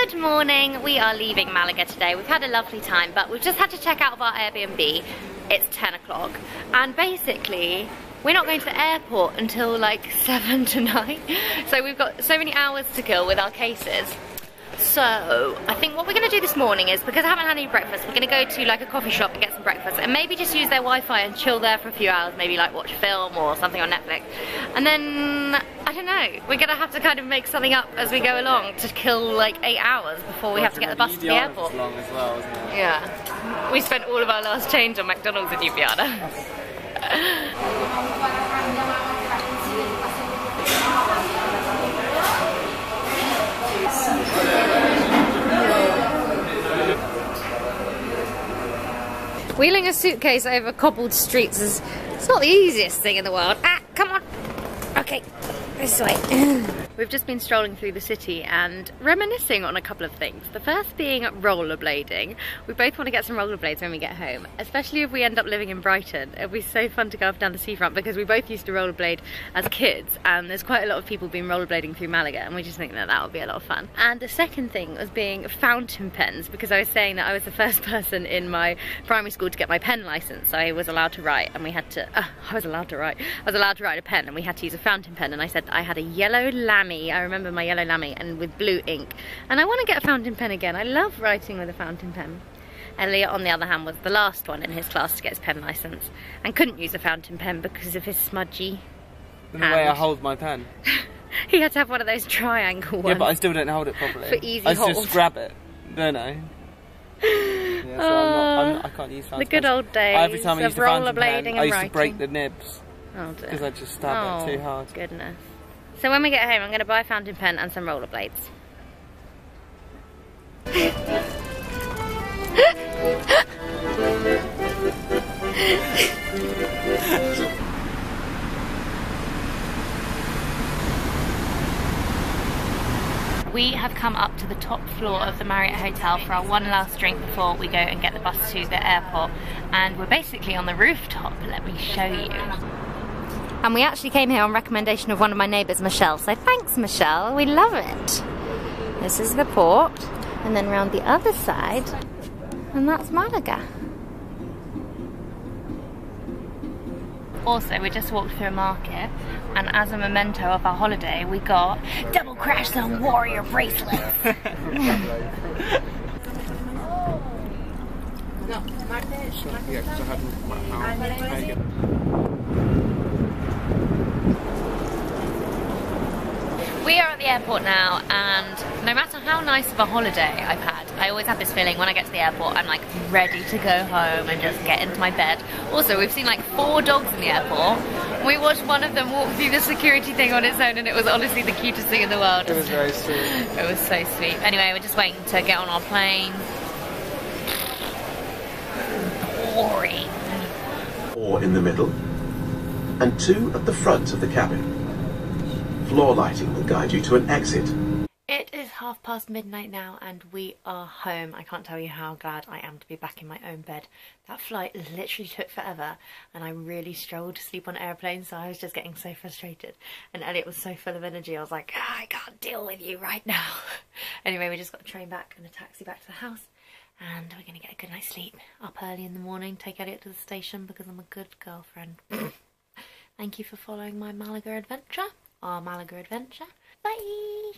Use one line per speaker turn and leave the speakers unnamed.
Good morning, we are leaving Malaga today. We've had a lovely time, but we've just had to check out of our Airbnb. It's 10 o'clock, and basically, we're not going to the airport until like 7 to 9. So we've got so many hours to kill with our cases. So I think what we're going to do this morning is, because I haven't had any breakfast, we're going to go to like a coffee shop and get some breakfast and maybe just use their Wi-Fi and chill there for a few hours, maybe like watch a film or something on Netflix. And then, I don't know, we're going to have to kind of make something up as we go along to kill like 8 hours before we have to get the bus to the airport.
Long as well, isn't it?
Yeah. We spent all of our last change on McDonald's in Ljubljana. Wheeling a suitcase over cobbled streets is it's not the easiest thing in the world. Ah, come on. Okay, this way. We've just been strolling through the city and reminiscing on a couple of things. The first being rollerblading. We both want to get some rollerblades when we get home, especially if we end up living in Brighton. It'll be so fun to go up and down the seafront because we both used to rollerblade as kids, and there's quite a lot of people been rollerblading through Malaga, and we just think that that would be a lot of fun. And the second thing was being fountain pens, because I was saying that I was the first person in my primary school to get my pen license. I was allowed to write, and we had to, I was allowed to write a pen, and we had to use a fountain pen, and I said I had a yellow lammy. I remember my yellow lammy, and with blue ink, and I want to get a fountain pen again. I love writing with a fountain pen. Elliot, on the other hand, was the last one in his class to get his pen license and couldn't use a fountain pen because of his smudgy
The way I hold my pen.
He had to have one of those triangle ones.
Yeah, but I still don't hold it properly.
For easy
I
hold.
just grab it, don't I? Yeah, so I can't use fountain
the good
pens.
old days
Every time I used
of
a fountain
rollerblading
pen,
and
I used
writing.
to break the nibs.
Oh dear.
Because I just stab it too hard.
Goodness. So when we get home, I'm going to buy a fountain pen and some rollerblades. We have come up to the top floor of the Marriott Hotel for our one last drink before we go and get the bus to the airport. And we're basically on the rooftop. Let me show you. And we actually came here on recommendation of one of my neighbours, Michelle. So thanks, Michelle. We love it. This is the port. And then round the other side. And that's Malaga. Also, we just walked through a market, and as a memento of our holiday, we got double crash zone warrior bracelets.
Yeah, because I hadn't.
We are at the airport now, and no matter how nice of a holiday I've had, I always have this feeling when I get to the airport, I'm like ready to go home and just get into my bed. Also, we've seen like 4 dogs in the airport. We watched one of them walk through the security thing on its own, and it was honestly the cutest thing in the world.
It was very sweet.
It was so sweet. Anyway, we're just waiting to get on our plane. Boring.
4 in the middle, and 2 at the front of the cabin. Floor lighting will guide you to an exit.
It is midnight now, and we are home. I can't tell you how glad I am to be back in my own bed. That flight literally took forever, and I really struggled to sleep on airplanes, so I was just getting so frustrated. And Elliot was so full of energy, I was like, I can't deal with you right now. Anyway, we just got a train back and a taxi back to the house, and we're going to get a good night's sleep. Up early in the morning, take Elliot to the station because I'm a good girlfriend. Thank you for following my Malaga adventure. Our Malaga adventure. Bye!